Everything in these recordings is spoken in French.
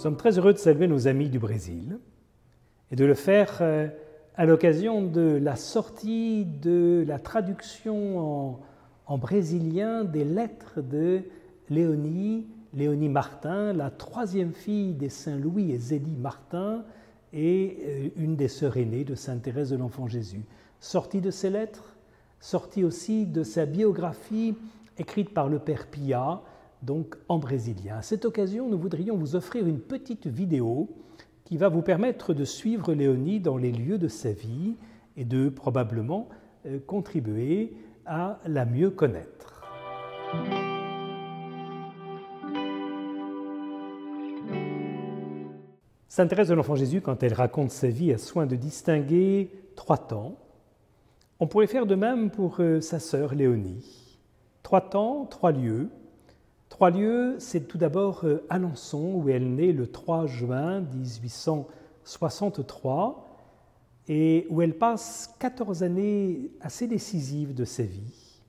sommes très heureux de saluer nos amis du Brésil et de le faire à l'occasion de la sortie de la traduction en brésilien des lettres de Léonie Martin, la troisième fille des saints Louis et Zélie Martin et une des sœurs aînées de Sainte Thérèse de l'Enfant Jésus. Sortie de ces lettres, sortie aussi de sa biographie écrite par le père Pia, donc en brésilien. À cette occasion, nous voudrions vous offrir une petite vidéo qui va vous permettre de suivre Léonie dans les lieux de sa vie et de probablement contribuer à la mieux connaître. Sainte Thérèse de l'Enfant Jésus, quand elle raconte sa vie, a soin de distinguer 3 temps. On pourrait faire de même pour sa sœur Léonie. 3 temps, 3 lieux. 3 lieux, c'est tout d'abord Alençon, où elle naît le 3 juin 1863 et où elle passe 14 années assez décisives de sa vie,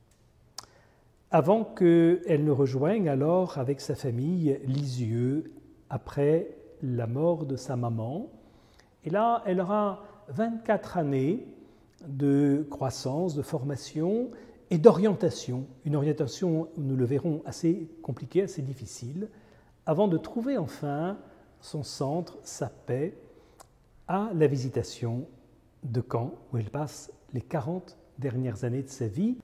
avant qu'elle ne rejoigne alors avec sa famille Lisieux, après la mort de sa maman. Et là, elle aura 24 années de croissance, de formation et d'orientation, une orientation, nous le verrons, assez compliquée, assez difficile, avant de trouver enfin son centre, sa paix, à la Visitation de Caen, où elle passe les 40 dernières années de sa vie.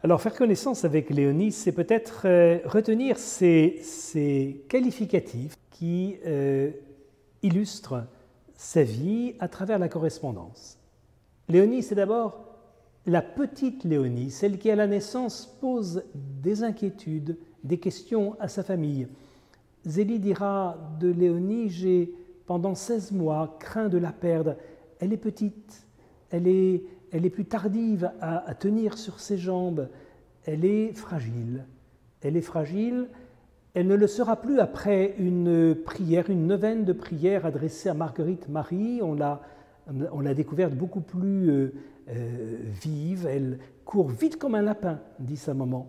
Alors, faire connaissance avec Léonie, c'est peut-être retenir ces qualificatifs qui illustrent sa vie à travers la correspondance. Léonie, c'est d'abord la petite Léonie, celle qui à la naissance pose des inquiétudes, des questions à sa famille. Zélie dira de Léonie: j'ai pendant 16 mois craint de la perdre. Elle est petite, elle est plus tardive à tenir sur ses jambes, elle est fragile. Elle ne le sera plus après une prière, une neuvaine de prière adressée à Marguerite Marie. On l'a découverte beaucoup plus vive, elle court vite comme un lapin, dit sa maman.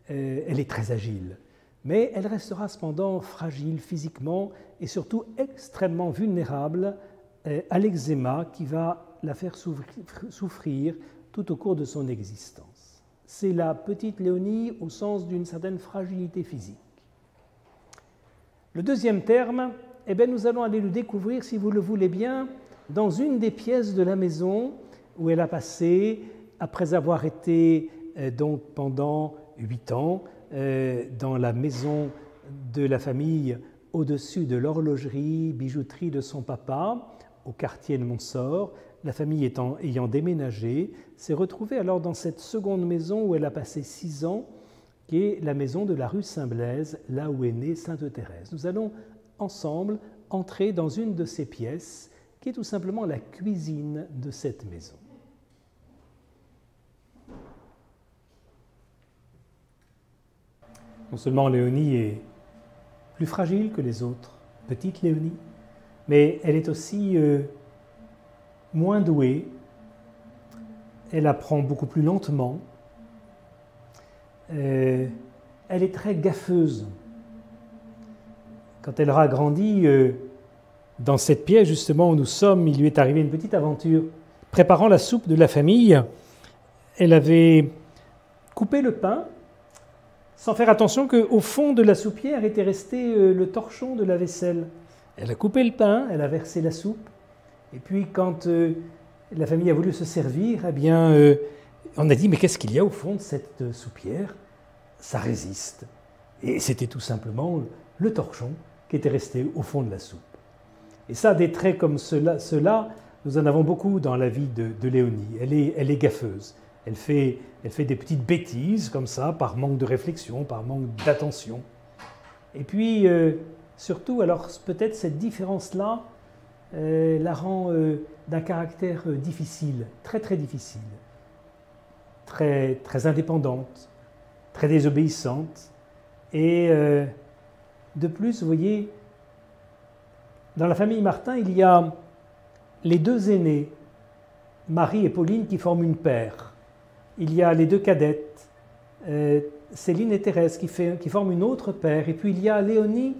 Elle est très agile, mais elle restera cependant fragile physiquement et surtout extrêmement vulnérable à l'eczéma qui va la faire souffrir tout au cours de son existence. C'est la petite Léonie au sens d'une certaine fragilité physique. Le deuxième terme, nous allons aller le découvrir, si vous le voulez bien, dans une des pièces de la maison où elle a passé, après avoir été donc pendant 8 ans dans la maison de la famille au-dessus de l'horlogerie, bijouterie de son papa, au quartier de Montsort. La famille ayant déménagé, s'est retrouvée alors dans cette seconde maison où elle a passé 6 ans, qui est la maison de la rue Saint-Blaise, là où est née Sainte Thérèse. Nous allons ensemble entrer dans une de ces pièces, qui est tout simplement la cuisine de cette maison. Non seulement Léonie est plus fragile que les autres, petite Léonie, mais elle est aussi moins douée, elle apprend beaucoup plus lentement, elle est très gaffeuse. Quand elle aura grandi, dans cette pièce justement où nous sommes, il lui est arrivé une petite aventure. Préparant la soupe de la famille, elle avait coupé le pain sans faire attention qu'au fond de la soupière était resté le torchon de la vaisselle. Elle a coupé le pain, elle a versé la soupe, et puis quand la famille a voulu se servir, on a dit: mais qu'est-ce qu'il y a au fond de cette soupière? Ça résiste. Et c'était tout simplement le torchon qui était resté au fond de la soupe. Et ça, des traits comme ceux-là, nous en avons beaucoup dans la vie de Léonie. Elle est gaffeuse. Elle fait des petites bêtises comme ça, par manque de réflexion, par manque d'attention. Et puis, surtout, alors peut-être cette différence-là la rend d'un caractère difficile, très très difficile, très, très indépendante, très désobéissante. Et de plus, vous voyez, dans la famille Martin, il y a les 2 aînés, Marie et Pauline, qui forment une paire. Il y a les 2 cadettes, Céline et Thérèse, qui forment une autre paire. Et puis il y a Léonie,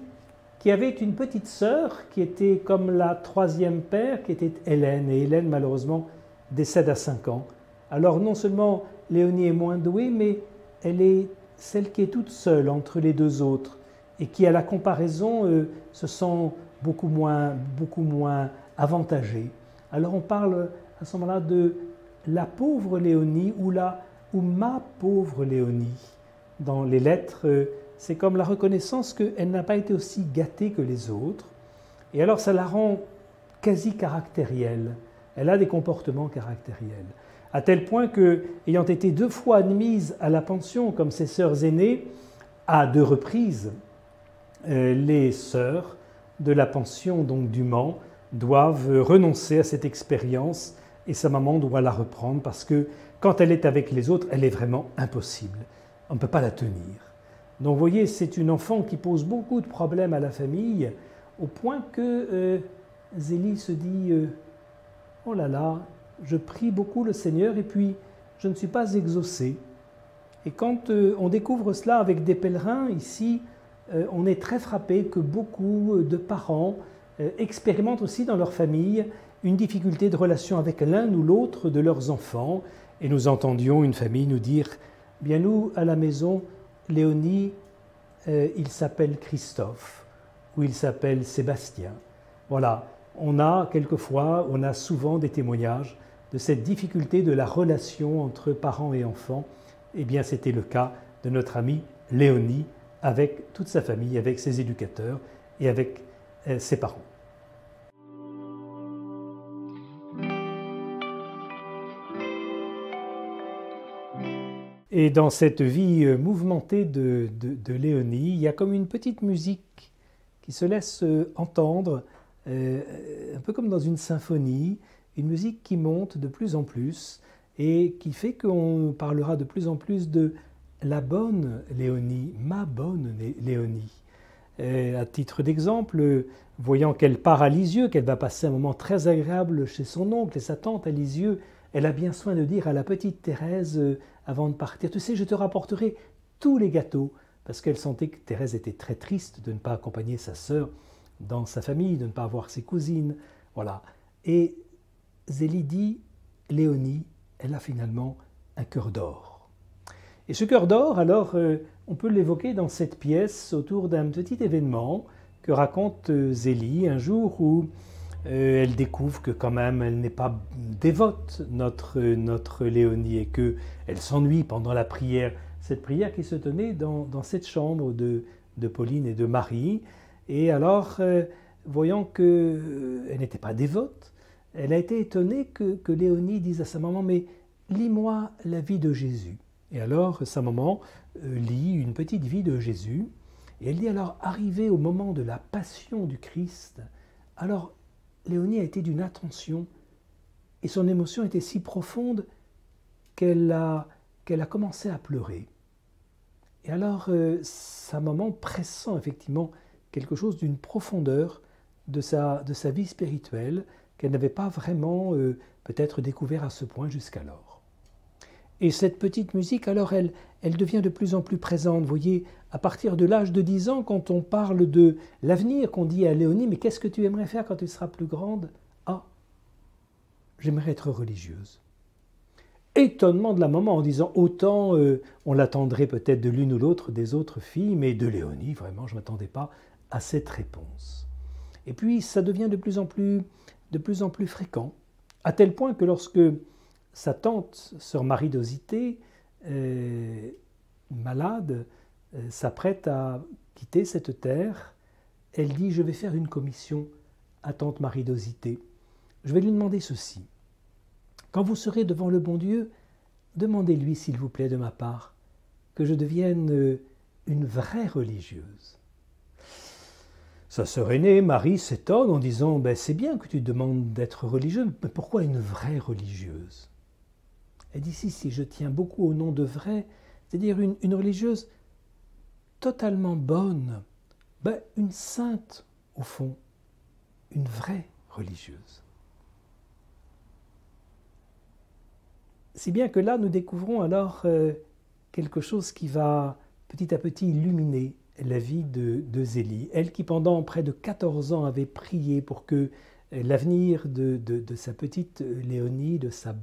qui avait une petite sœur qui était comme la troisième père, qui était Hélène. Et Hélène, malheureusement, décède à 5 ans. Alors non seulement Léonie est moins douée, mais elle est celle qui est toute seule entre les deux autres et qui, à la comparaison, se sent beaucoup moins avantagée. Alors on parle à ce moment-là de la pauvre Léonie ou ma pauvre Léonie. Dans les lettres, c'est comme la reconnaissance qu'elle n'a pas été aussi gâtée que les autres. Et alors ça la rend quasi caractérielle. Elle a des comportements caractériels. À tel point que, ayant été 2 fois admise à la pension comme ses sœurs aînées, à 2 reprises, les sœurs de la pension donc du Mans doivent renoncer à cette expérience et sa maman doit la reprendre parce que quand elle est avec les autres, elle est vraiment impossible. On ne peut pas la tenir. Donc vous voyez, c'est une enfant qui pose beaucoup de problèmes à la famille au point que Zélie se dit « Oh là là, je prie beaucoup le Seigneur et puis je ne suis pas exaucée. » Et quand on découvre cela avec des pèlerins ici, on est très frappé que beaucoup de parents expérimentent aussi dans leur famille une difficulté de relation avec l'un ou l'autre de leurs enfants. Et nous entendions une famille nous dire « Bien nous, à la maison, Léonie, il s'appelle Christophe ou il s'appelle Sébastien. » Voilà, on a souvent des témoignages de cette difficulté de la relation entre parents et enfants. Eh bien, c'était le cas de notre amie Léonie avec toute sa famille, avec ses éducateurs et avec ses parents. Et dans cette vie mouvementée de Léonie, il y a comme une petite musique qui se laisse entendre, un peu comme dans une symphonie, une musique qui monte de plus en plus et qui fait qu'on parlera de plus en plus de la bonne Léonie, ma bonne Léonie. À titre d'exemple, voyant qu'elle part à Lisieux, qu'elle va passer un moment très agréable chez son oncle et sa tante à Lisieux, elle a bien soin de dire à la petite Thérèse avant de partir, tu sais, je te rapporterai tous les gâteaux, parce qu'elle sentait que Thérèse était très triste de ne pas accompagner sa sœur dans sa famille, de ne pas avoir ses cousines, voilà. Et Zélie dit, Léonie, elle a finalement un cœur d'or. Et ce cœur d'or, alors, on peut l'évoquer dans cette pièce autour d'un petit événement que raconte Zélie un jour où elle découvre que quand même elle n'est pas dévote, notre Léonie, et qu'elle s'ennuie pendant la prière. Cette prière qui se tenait dans cette chambre de Pauline et de Marie. Et alors, voyant qu'elle n'était pas dévote, elle a été étonnée que Léonie dise à sa maman « Mais lis-moi la vie de Jésus ». Et alors, sa maman lit une petite vie de Jésus. Et elle dit alors, arrivé au moment de la passion du Christ, alors Léonie a été d'une attention et son émotion était si profonde qu'elle a commencé à pleurer. Et alors, sa maman, pressent effectivement quelque chose d'une profondeur de sa vie spirituelle qu'elle n'avait pas vraiment peut-être découvert à ce point jusqu'alors. Et cette petite musique, alors, elle devient de plus en plus présente. Vous voyez, à partir de l'âge de 10 ans, quand on parle de l'avenir, qu'on dit à Léonie, mais qu'est-ce que tu aimerais faire quand tu seras plus grande? Ah, j'aimerais être religieuse. Étonnement de la maman en disant, autant on l'attendrait peut-être de l'une ou l'autre des autres filles, mais de Léonie, vraiment, je ne m'attendais pas à cette réponse. Et puis, ça devient de plus en plus fréquent, à tel point que lorsque sa tante, sœur Marie d'Osité, malade, s'apprête à quitter cette terre, elle dit « Je vais faire une commission à tante Marie d'Osité. Je vais lui demander ceci. Quand vous serez devant le bon Dieu, demandez-lui, s'il vous plaît, de ma part, que je devienne une vraie religieuse. » Sa sœur aînée, Marie, s'étonne en disant « C'est bien que tu demandes d'être religieuse, mais pourquoi une vraie religieuse ?» Elle dit si je tiens beaucoup au nom de vrai, c'est-à-dire une religieuse totalement bonne, une sainte au fond, une vraie religieuse. Si bien que là, nous découvrons alors quelque chose qui va petit à petit illuminer la vie de Zélie. Elle qui pendant près de 14 ans avait prié pour que l'avenir de sa petite Léonie, de sa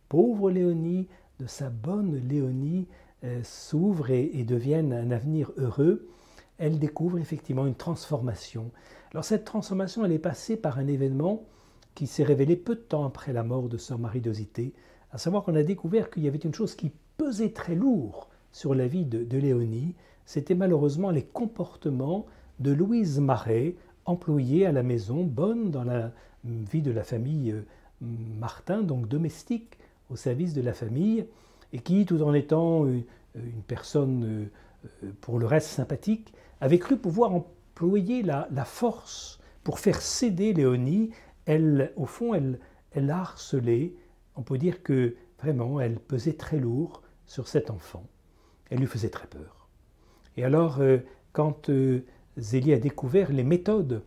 pauvre Léonie, de sa bonne Léonie s'ouvre et devienne un avenir heureux, elle découvre effectivement une transformation. Alors cette transformation, elle est passée par un événement qui s'est révélé peu de temps après la mort de sœur Marie d'Osité, à savoir qu'on a découvert qu'il y avait une chose qui pesait très lourd sur la vie de Léonie, c'était malheureusement les comportements de Louise Maret, employée à la maison, bonne dans la vie de la famille Martin, donc domestique au service de la famille, et qui, tout en étant une personne pour le reste sympathique, avait cru pouvoir employer la force pour faire céder Léonie. Elle, au fond, elle l'a harcelée. On peut dire que vraiment, elle pesait très lourd sur cet enfant. Elle lui faisait très peur. Et alors, quand Zélie a découvert les méthodes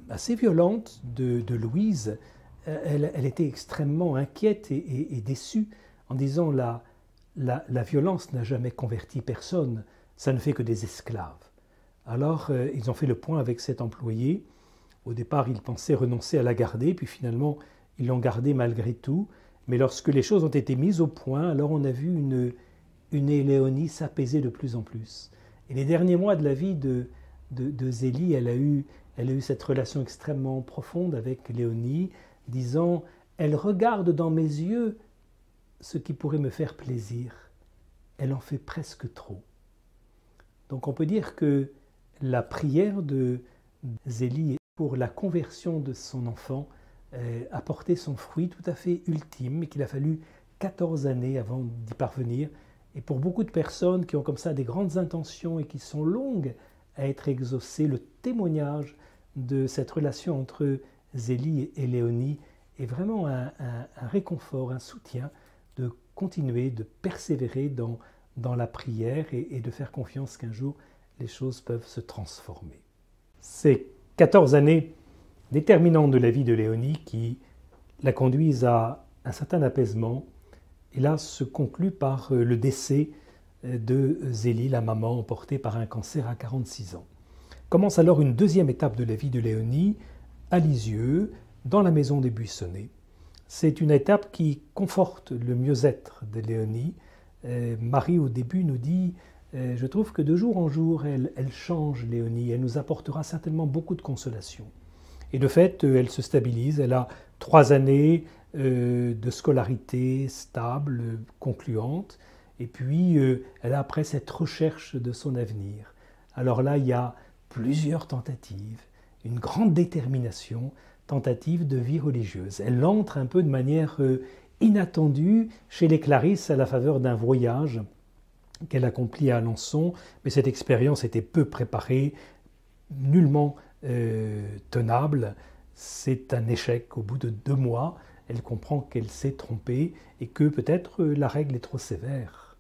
assez violentes de Louise, elle était extrêmement inquiète et déçue en disant la violence n'a jamais converti personne, ça ne fait que des esclaves. Alors, ils ont fait le point avec cet employé. Au départ, ils pensaient renoncer à la garder, puis finalement, ils l'ont gardée malgré tout. Mais lorsque les choses ont été mises au point, alors on a vu une Léonie s'apaiser de plus en plus. Et les derniers mois de la vie de Zélie, elle a eu cette relation extrêmement profonde avec Léonie, disant « Elle regarde dans mes yeux ce qui pourrait me faire plaisir. Elle en fait presque trop. » Donc on peut dire que la prière de Zélie pour la conversion de son enfant a porté son fruit tout à fait ultime et qu'il a fallu 14 années avant d'y parvenir. Et pour beaucoup de personnes qui ont comme ça des grandes intentions et qui sont longues à être exaucées, le témoignage de cette relation entre Zélie et Léonie est vraiment un réconfort, un soutien de continuer, de persévérer dans la prière et de faire confiance qu'un jour les choses peuvent se transformer. Ces 14 années déterminantes de la vie de Léonie qui la conduisent à un certain apaisement, et là se conclut par le décès de Zélie, la maman emportée par un cancer à 46 ans. Commence alors une deuxième étape de la vie de Léonie, à Lisieux, dans la maison des Buissonnets. C'est une étape qui conforte le mieux-être de Léonie. Marie, au début, nous dit « Je trouve que de jour en jour, elle change, Léonie. Elle nous apportera certainement beaucoup de consolation. » Et de fait, elle se stabilise. Elle a 3 années de scolarité stable, concluante. Et puis, elle a après cette recherche de son avenir. Alors là, il y a plusieurs tentatives, une grande détermination, tentative de vie religieuse. Elle entre un peu de manière inattendue chez les Clarisses à la faveur d'un voyage qu'elle accomplit à Alençon, mais cette expérience était peu préparée, nullement tenable. C'est un échec au bout de 2 mois. Elle comprend qu'elle s'est trompée et que peut-être la règle est trop sévère.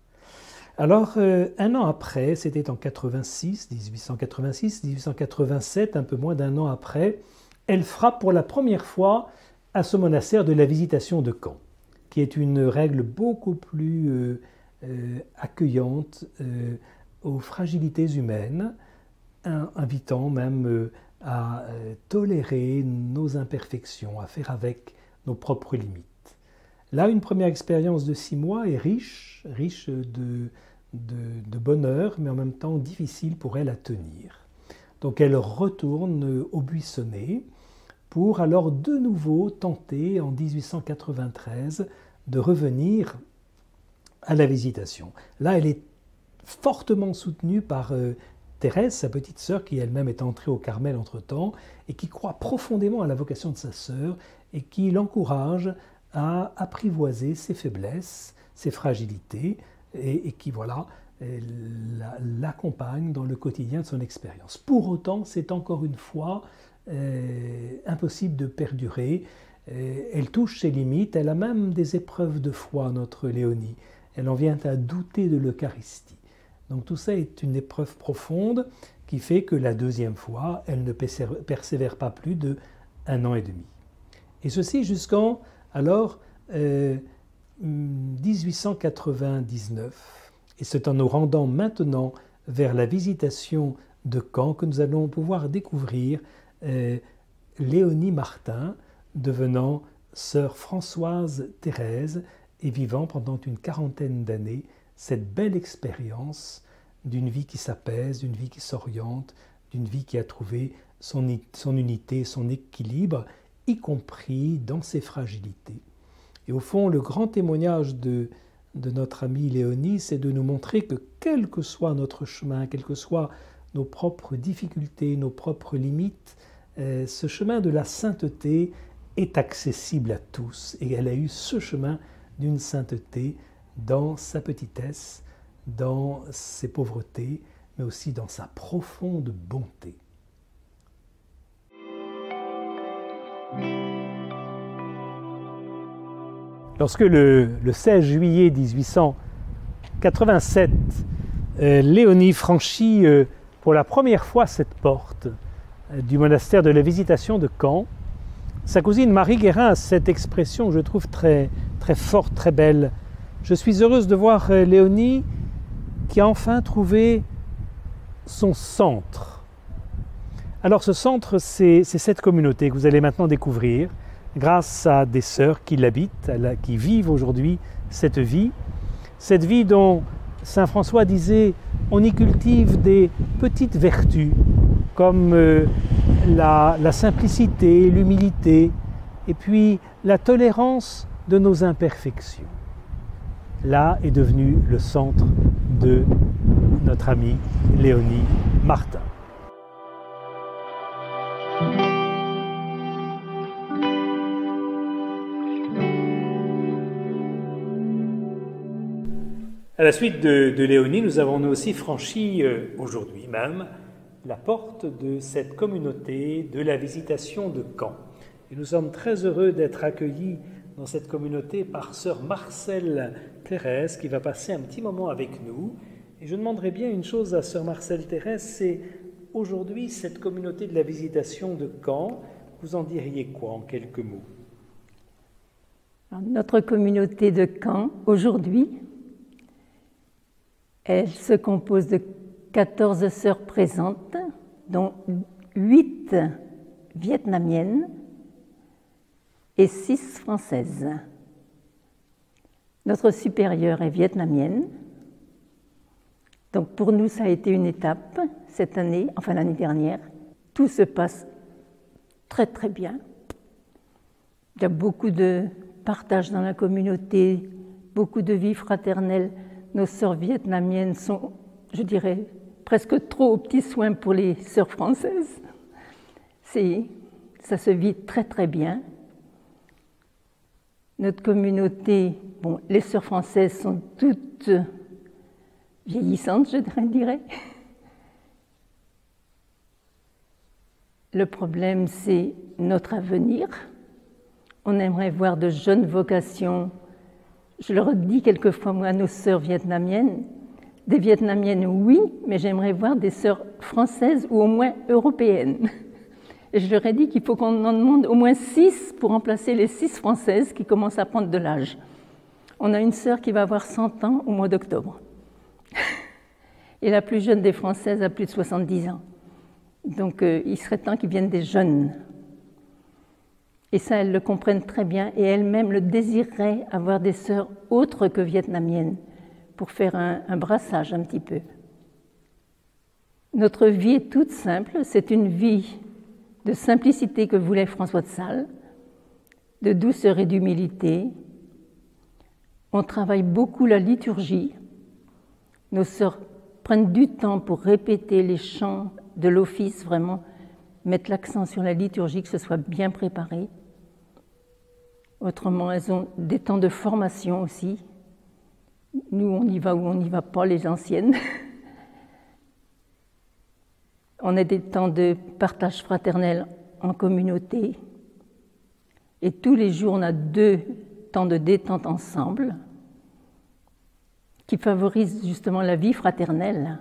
Alors, un an après, c'était en 1887, un peu moins d'un an après, elle frappe pour la première fois à ce monastère de la Visitation de Caen, qui est une règle beaucoup plus accueillante aux fragilités humaines, invitant même à tolérer nos imperfections, à faire avec nos propres limites. Là, une première expérience de 6 mois est riche de bonheur, mais en même temps difficile pour elle à tenir. Donc elle retourne au Buissonnet pour alors de nouveau tenter en 1893 de revenir à la Visitation. Là, elle est fortement soutenue par Thérèse, sa petite sœur, qui elle-même est entrée au Carmel entre-temps, et qui croit profondément à la vocation de sa sœur, et qui l'encourage à apprivoiser ses faiblesses, ses fragilités, et qui, voilà, l'accompagne dans le quotidien de son expérience. Pour autant, c'est encore une fois impossible de perdurer. Elle touche ses limites, elle a même des épreuves de foi, notre Léonie. Elle en vient à douter de l'Eucharistie. Donc tout ça est une épreuve profonde qui fait que la deuxième fois, elle ne persévère pas plus de 1 an et demi. Et ceci jusqu'en, alors, 1899. Et c'est en nous rendant maintenant vers la visitation de Caen que nous allons pouvoir découvrir Léonie Martin, devenant sœur Françoise Thérèse et vivant pendant une quarantaine d'années cette belle expérience d'une vie qui s'apaise, d'une vie qui s'oriente, d'une vie qui a trouvé son unité, son équilibre, y compris dans ses fragilités. Et au fond, le grand témoignage de notre amie Léonie, c'est de nous montrer que quel que soit notre chemin, quelles que soient nos propres difficultés, nos propres limites, ce chemin de la sainteté est accessible à tous. Et elle a eu ce chemin d'une sainteté dans sa petitesse, dans ses pauvretés, mais aussi dans sa profonde bonté. Lorsque le 16 juillet 1887, Léonie franchit pour la première fois cette porte du monastère de la Visitation de Caen, sa cousine Marie Guérin a cette expression, je trouve, très, très forte, très belle. Je suis heureuse de voir Léonie qui a enfin trouvé son centre. Alors ce centre, c'est cette communauté que vous allez maintenant découvrir grâce à des sœurs qui l'habitent, qui vivent aujourd'hui cette vie dont saint François disait on y cultive des petites vertus comme la simplicité, l'humilité et puis la tolérance de nos imperfections. Là est devenu le centre de notre amie Léonie Martin. À la suite de Léonie, nous avons nous aussi franchi aujourd'hui même la porte de cette communauté de la Visitation de Caen. Et nous sommes très heureux d'être accueillis dans cette communauté par sœur Marcelle Thérèse qui va passer un petit moment avec nous. Et je demanderais bien une chose à sœur Marcelle Thérèse, c'est aujourd'hui cette communauté de la Visitation de Caen, vous en diriez quoi en quelques mots? Alors, notre communauté de Caen, aujourd'hui, elle se compose de 14 sœurs présentes, dont 8 vietnamiennes et 6 françaises. Notre supérieure est vietnamienne. Donc pour nous, ça a été une étape cette année, enfin l'année dernière. Tout se passe très très bien. Il y a beaucoup de partage dans la communauté, beaucoup de vie fraternelle. Nos sœurs vietnamiennes sont, je dirais, presque trop aux petits soins pour les sœurs françaises. Ça se vit très très bien. Notre communauté, bon, les sœurs françaises sont toutes vieillissantes, je dirais. Le problème, c'est notre avenir. On aimerait voir de jeunes vocations. Je le redis quelquefois, moi, à nos sœurs vietnamiennes. Des vietnamiennes, oui, mais j'aimerais voir des sœurs françaises ou au moins européennes. Et je leur ai dit qu'il faut qu'on en demande au moins 6 pour remplacer les 6 françaises qui commencent à prendre de l'âge. On a une sœur qui va avoir 100 ans au mois d'octobre. Et la plus jeune des françaises a plus de 70 ans. Donc il serait temps qu'ils viennent des jeunes. Et ça, elles le comprennent très bien et elles-mêmes le désireraient, avoir des sœurs autres que vietnamiennes pour faire un brassage un petit peu. Notre vie est toute simple, c'est une vie de simplicité que voulait François de Sales, de douceur et d'humilité. On travaille beaucoup la liturgie. Nos sœurs prennent du temps pour répéter les chants de l'office, vraiment mettre l'accent sur la liturgie, que ce soit bien préparé. Autrement, elles ont des temps de formation aussi. Nous, on y va ou on n'y va pas, les anciennes. On a des temps de partage fraternel en communauté. Et tous les jours, on a 2 temps de détente ensemble qui favorisent justement la vie fraternelle.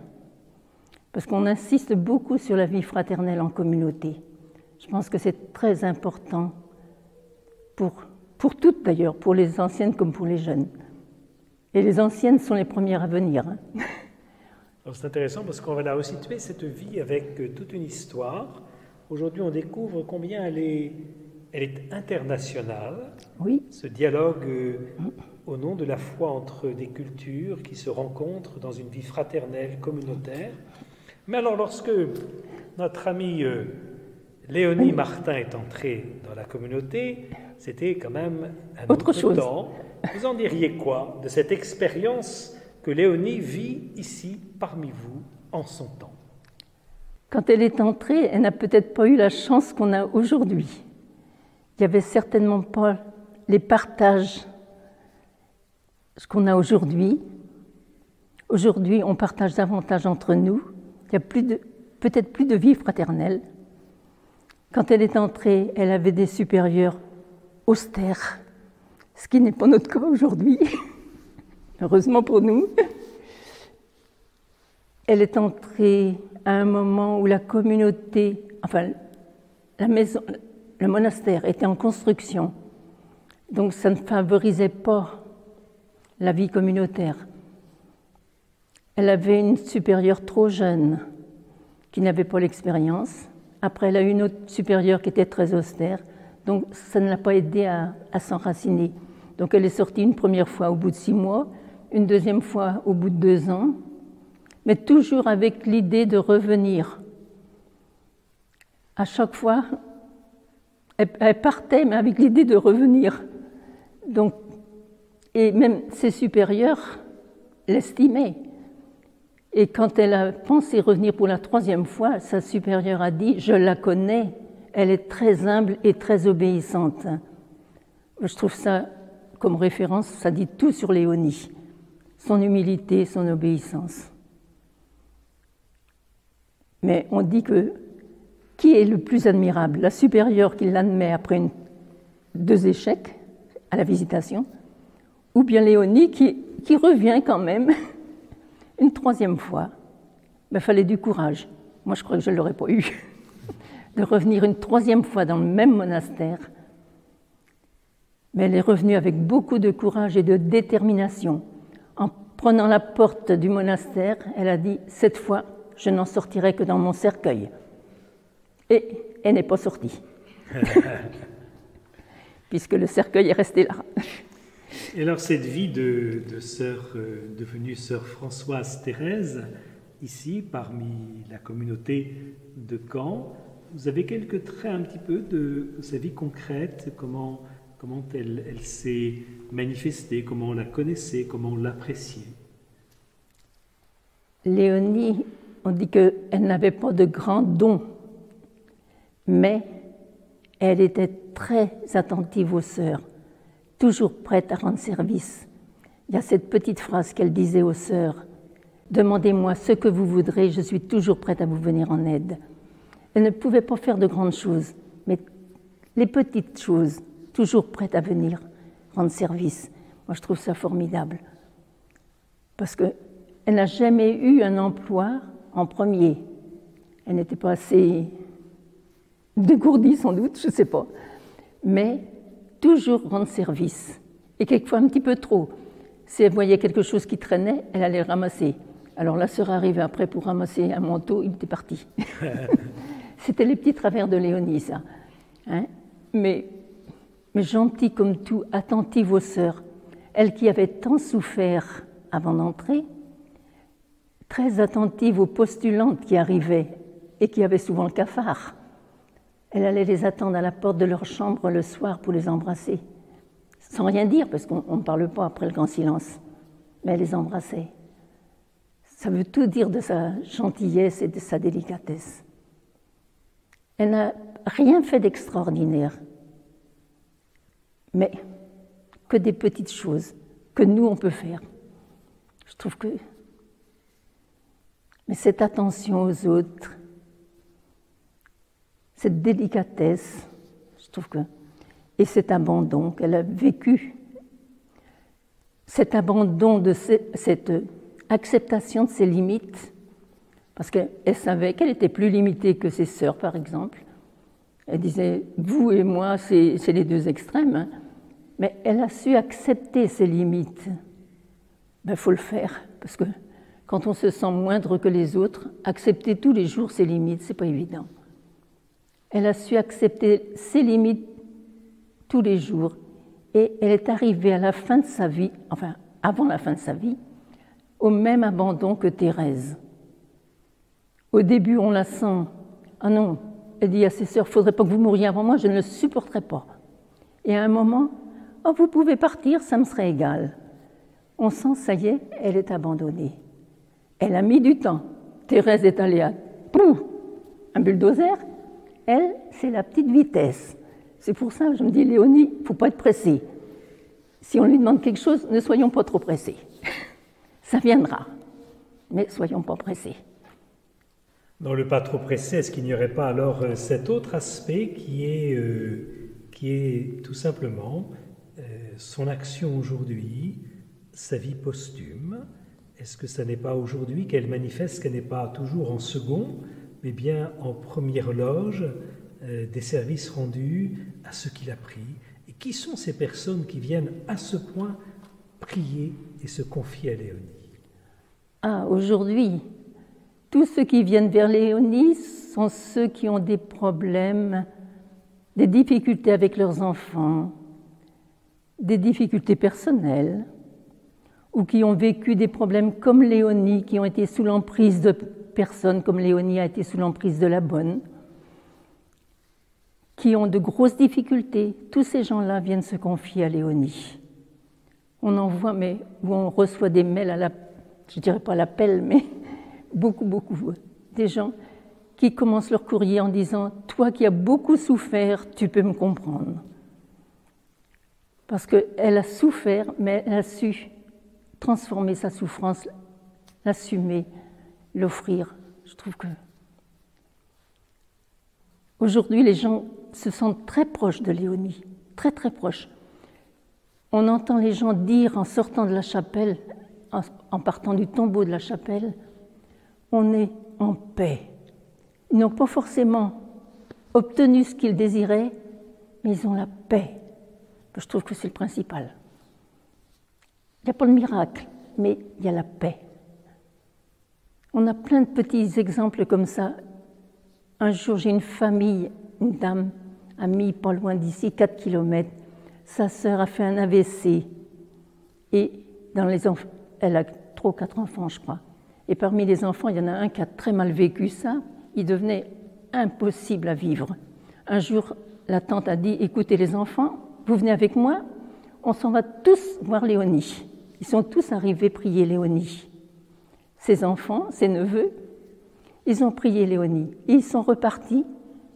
Parce qu'on insiste beaucoup sur la vie fraternelle en communauté. Je pense que c'est très important pour toutes d'ailleurs, pour les anciennes comme pour les jeunes. Et les anciennes sont les premières à venir. C'est intéressant parce qu'on va la resituer, cette vie, avec toute une histoire. Aujourd'hui, on découvre combien elle est internationale. Oui. Ce dialogue au nom de la foi entre des cultures qui se rencontrent dans une vie fraternelle, communautaire. Mais alors, lorsque notre ami Léonie Martin est entrée dans la communauté, c'était quand même un autre temps. Vous en diriez quoi de cette expérience que Léonie vit ici parmi vous en son temps? Quand elle est entrée, elle n'a peut-être pas eu la chance qu'on a aujourd'hui. Il n'y avait certainement pas les partages qu'on a aujourd'hui. Aujourd'hui, on partage davantage entre nous. Il n'y a peut-être plus de vie fraternelle. Quand elle est entrée, elle avait des supérieurs austères, ce qui n'est pas notre cas aujourd'hui. Heureusement pour nous. Elle est entrée à un moment où la communauté, enfin la maison, le monastère était en construction, donc ça ne favorisait pas la vie communautaire. Elle avait une supérieure trop jeune qui n'avait pas l'expérience. Après, elle a eu une autre supérieure qui était très austère, donc ça ne l'a pas aidée à s'enraciner. Donc elle est sortie une première fois au bout de 6 mois, une deuxième fois au bout de 2 ans, mais toujours avec l'idée de revenir. À chaque fois, elle partait, mais avec l'idée de revenir. Donc, et même ses supérieurs l'estimaient. Et quand elle a pensé revenir pour la 3e fois, sa supérieure a dit « Je la connais, elle est très humble et très obéissante ». Je trouve ça, comme référence, ça dit tout sur Léonie. Son humilité, son obéissance. Mais on dit que qui est le plus admirable? La supérieure qui l'admet après 2 échecs à la visitation, ou bien Léonie qui revient quand même une 3e fois? Il fallait du courage. Moi, je crois que je ne l'aurais pas eu. De revenir une 3e fois dans le même monastère. Mais elle est revenue avec beaucoup de courage et de détermination. En prenant la porte du monastère, elle a dit « Cette fois, je n'en sortirai que dans mon cercueil ». Et elle n'est pas sortie. Puisque le cercueil est resté là. Et alors cette vie de sœur, devenue sœur Françoise Thérèse, ici, parmi la communauté de Caen, vous avez quelques traits un petit peu de sa vie concrète, comment elle s'est manifestée, comment on la connaissait, comment on l'appréciait? Léonie, on dit qu'elle n'avait pas de grands dons, mais elle était très attentive aux sœurs, toujours prête à rendre service. Il y a cette petite phrase qu'elle disait aux sœurs, « Demandez-moi ce que vous voudrez, je suis toujours prête à vous venir en aide ». Elle ne pouvait pas faire de grandes choses, mais les petites choses, toujours prête à venir rendre service. Moi, je trouve ça formidable. Parce qu'elle n'a jamais eu un emploi en premier. Elle n'était pas assez dégourdie, sans doute, je ne sais pas. Mais toujours rendre service. Et quelquefois un petit peu trop. Si elle voyait quelque chose qui traînait, elle allait le ramasser. Alors la sœur arrivait après pour ramasser un manteau, il était parti. C'était les petits travers de Léonie, ça. Hein? Mais gentille comme tout, attentive aux sœurs. Elle qui avait tant souffert avant d'entrer, très attentive aux postulantes qui arrivaient et qui avaient souvent le cafard. Elle allait les attendre à la porte de leur chambre le soir pour les embrasser, sans rien dire, parce qu'on ne parle pas après le grand silence, mais elle les embrassait. Ça veut tout dire de sa gentillesse et de sa délicatesse. Elle n'a rien fait d'extraordinaire, mais que des petites choses que nous, on peut faire. Je trouve que... Mais cette attention aux autres, cette délicatesse, je trouve que... Et cet abandon qu'elle a vécu, cet abandon de cette acceptation de ses limites, parce qu'elle savait qu'elle était plus limitée que ses sœurs, par exemple. Elle disait, vous et moi, c'est les 2 extrêmes, hein. Mais elle a su accepter ses limites. Il faut le faire, parce que quand on se sent moindre que les autres, accepter tous les jours ses limites, c'est pas évident. Elle a su accepter ses limites tous les jours et elle est arrivée à la fin de sa vie, enfin avant la fin de sa vie, au même abandon que Thérèse. Au début, on la sent, ah non, elle dit à ses sœurs, il ne faudrait pas que vous mouriez avant moi, je ne le supporterai pas. Et à un moment, oh, vous pouvez partir, ça me serait égal. On sent, ça y est, elle est abandonnée. Elle a mis du temps. Thérèse est allée à un bulldozer. Elle, c'est la petite vitesse. C'est pour ça que je me dis, Léonie, il ne faut pas être pressée. Si on lui demande quelque chose, ne soyons pas trop pressés. Ça viendra, mais soyons pas pressés. Dans le pas trop pressé, est-ce qu'il n'y aurait pas alors cet autre aspect qui est tout simplement son action aujourd'hui, sa vie posthume? Est-ce que ce n'est pas aujourd'hui qu'elle manifeste qu'elle n'est pas toujours en second, mais bien en première loge des services rendus à ceux qu'il a pris? Et qui sont ces personnes qui viennent à ce point prier et se confier à Léonie? Ah, aujourd'hui, tous ceux qui viennent vers Léonie sont ceux qui ont des problèmes, des difficultés avec leurs enfants, des difficultés personnelles, ou qui ont vécu des problèmes comme Léonie, qui ont été sous l'emprise de personnes comme Léonie a été sous l'emprise de la bonne, qui ont de grosses difficultés. Tous ces gens-là viennent se confier à Léonie. On en voit, mais où on reçoit des mails à la, je dirais pas à l'appel, mais beaucoup, des gens qui commencent leur courrier en disant « Toi qui as beaucoup souffert, tu peux me comprendre. » Parce qu'elle a souffert, mais elle a su transformer sa souffrance, l'assumer, l'offrir. Je trouve que aujourd'hui, les gens se sentent très proches de Léonie, très très proches. On entend les gens dire en sortant de la chapelle, en partant du tombeau de la chapelle, on est en paix. Ils n'ont pas forcément obtenu ce qu'ils désiraient, mais ils ont la paix. Je trouve que c'est le principal. Il n'y a pas le miracle, mais il y a la paix. On a plein de petits exemples comme ça. Un jour, j'ai une famille, une dame amie pas loin d'ici, 4 kilomètres. Sa sœur a fait un AVC. Et dans les enfants, elle a 3 ou 4 enfants, je crois. Et parmi les enfants, il y en a un qui a très mal vécu ça. Il devenait impossible à vivre. Un jour, la tante a dit, écoutez les enfants, vous venez avec moi, on s'en va tous voir Léonie. Ils sont tous arrivés prier Léonie. Ses enfants, ses neveux, ils ont prié Léonie. Et ils sont repartis.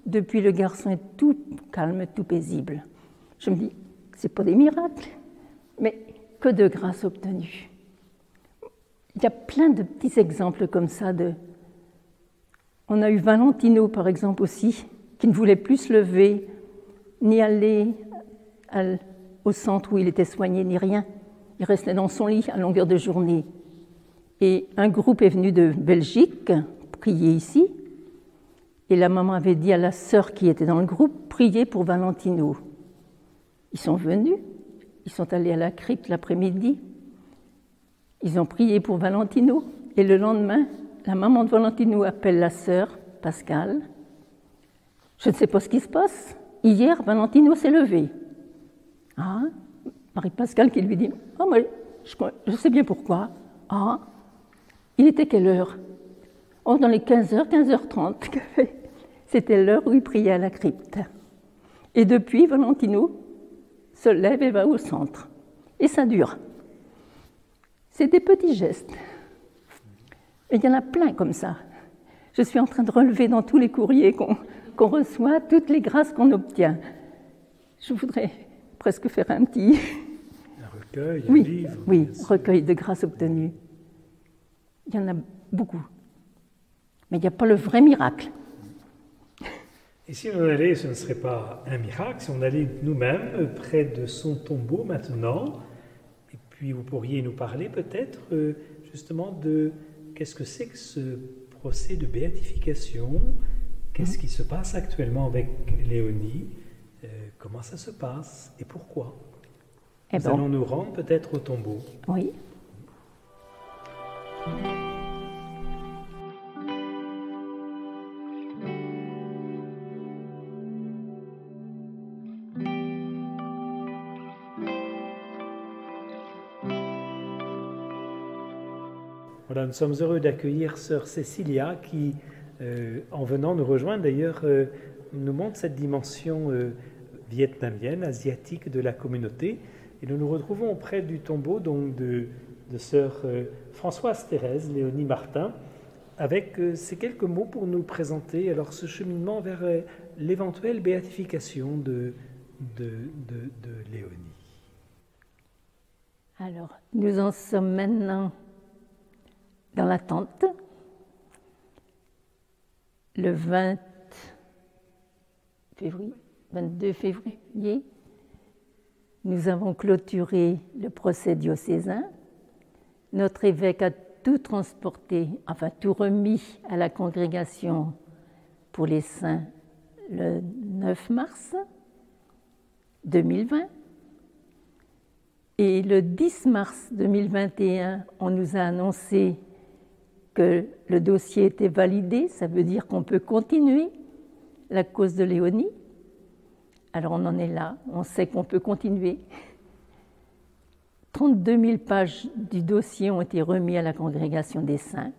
Depuis, le garçon est tout calme, tout paisible. Je me dis, c'est pas des miracles, mais que de grâce obtenue. Il y a plein de petits exemples comme ça. On a eu Valentino, par exemple, aussi, qui ne voulait plus se lever, ni aller au centre où il était soigné, ni rien. Il restait dans son lit à longueur de journée. Et un groupe est venu de Belgique, prier ici, et la maman avait dit à la sœur qui était dans le groupe, priez pour Valentino. Ils sont venus, ils sont allés à la crypte l'après-midi, ils ont prié pour Valentino, et le lendemain, la maman de Valentino appelle la sœur, Pascal. Je ne sais pas ce qui se passe. Hier, Valentino s'est levé. Ah, Marie-Pascale qui lui dit, oh, moi, je sais bien pourquoi. Ah, il était quelle heure? Oh, dans les 15h, 15h30. C'était l'heure où il priait à la crypte. Et depuis, Valentino se lève et va au centre. Et ça dure. C'est des petits gestes. Et il y en a plein comme ça. Je suis en train de relever dans tous les courriers qu'on reçoit, toutes les grâces qu'on obtient. Je voudrais presque faire un petit... Un recueil, un livre. Oui, recueil de grâces obtenues. Il y en a beaucoup. Mais il n'y a pas le vrai miracle. Et si on allait, ce ne serait pas un miracle, si on allait nous-mêmes près de son tombeau maintenant, et puis vous pourriez nous parler peut-être justement de qu'est-ce que c'est que ce procès de béatification, qu'est-ce qui se passe actuellement avec Léonie, comment ça se passe et pourquoi. Nous allons nous rendre peut-être au tombeau. Oui. Voilà, nous sommes heureux d'accueillir sœur Cécilia qui, en venant nous rejoindre d'ailleurs, nous montre cette dimension vietnamienne, asiatique de la communauté. Et nous nous retrouvons auprès du tombeau donc, de sœur Françoise Thérèse Léonie Martin, avec ces quelques mots pour nous présenter alors ce cheminement vers l'éventuelle béatification de Léonie. Alors, nous en sommes maintenant dans l'attente. Le 22 février, nous avons clôturé le procès diocésain. Notre évêque a tout transporté, enfin tout remis à la congrégation pour les saints le 9 mars 2020. Et le 10 mars 2021, on nous a annoncé que le dossier était validé, ça veut dire qu'on peut continuer la cause de Léonie. Alors on en est là, on sait qu'on peut continuer. 32 000 pages du dossier ont été remis à la congrégation des saints.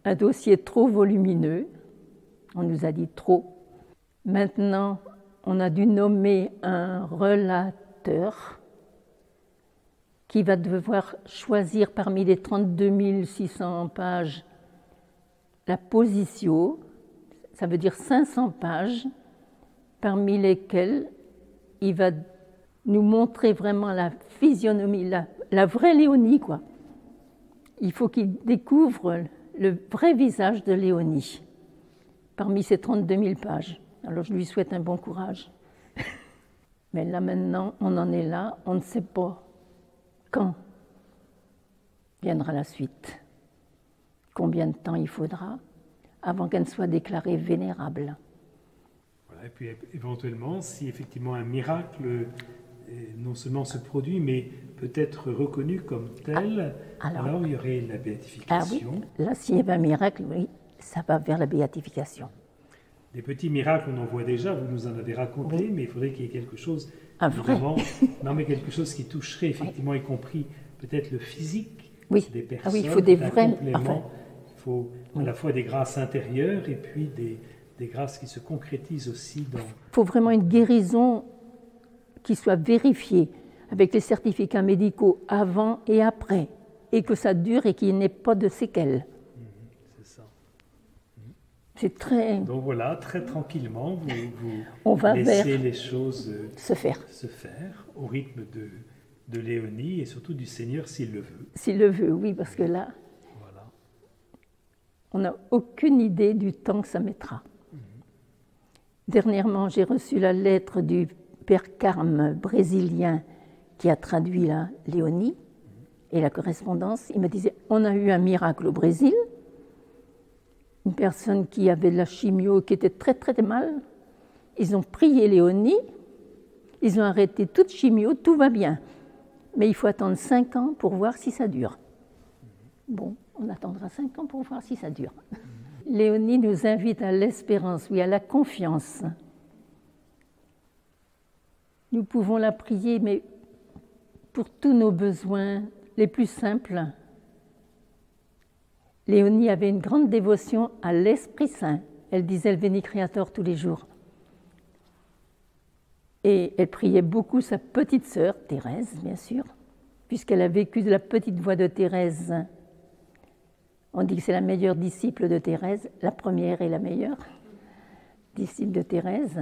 Un dossier trop volumineux, on nous a dit trop. Maintenant, on a dû nommer un relateur qui va devoir choisir parmi les 32 600 pages la position, ça veut dire 500 pages, parmi lesquelles il va nous montrer vraiment la physionomie, la vraie Léonie, quoi. Il faut qu'il découvre le vrai visage de Léonie parmi ces 32 000 pages. Alors je lui souhaite un bon courage. Mais là maintenant, on en est là, on ne sait pas quand viendra la suite, combien de temps il faudra avant qu'elle soit déclarée vénérable. Voilà, et puis éventuellement, si effectivement un miracle non seulement se produit, mais peut être reconnu comme tel, alors il y aurait la béatification. Ah oui, là, s'il y avait un miracle, oui, ça va vers la béatification. Des petits miracles, on en voit déjà, vous nous en avez raconté, oui. Mais il faudrait qu'il y ait quelque chose, vraiment, non, mais quelque chose qui toucherait effectivement, y compris peut-être le physique des personnes. Ah oui, il faut des vrais... Il faut à la fois des grâces intérieures et puis des grâces qui se concrétisent aussi dans... Il faut vraiment une guérison qui soit vérifiée avec les certificats médicaux avant et après, et que ça dure et qu'il n'y ait pas de séquelles. C'est ça. C'est très... Donc voilà, très tranquillement, on va laissez les choses se faire au rythme de Léonie et surtout du Seigneur s'il le veut. S'il le veut, oui, parce que là, voilà. On n'a aucune idée du temps que ça mettra. Dernièrement, j'ai reçu la lettre du Père Carme brésilien qui a traduit la Léonie et la correspondance. Il me disait, on a eu un miracle au Brésil, une personne qui avait de la chimio qui était très très mal. Ils ont prié Léonie, ils ont arrêté toute chimio, tout va bien. Mais il faut attendre 5 ans pour voir si ça dure. Bon, on attendra 5 ans pour voir si ça dure. Léonie nous invite à l'espérance, oui, à la confiance. Nous pouvons la prier, mais pour tous nos besoins les plus simples. Léonie avait une grande dévotion à l'Esprit Saint. Elle disait le Veni Creator tous les jours. Et elle priait beaucoup sa petite sœur, Thérèse, bien sûr, puisqu'elle a vécu de la petite voix de Thérèse. On dit que c'est la meilleure disciple de Thérèse, la première et la meilleure disciple de Thérèse.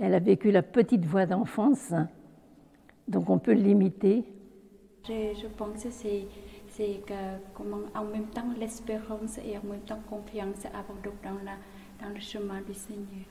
Elle a vécu la petite voix d'enfance, donc on peut l'imiter. Je pense que c'est en même temps l'espérance et en même temps confiance à avoir dans le chemin du Seigneur.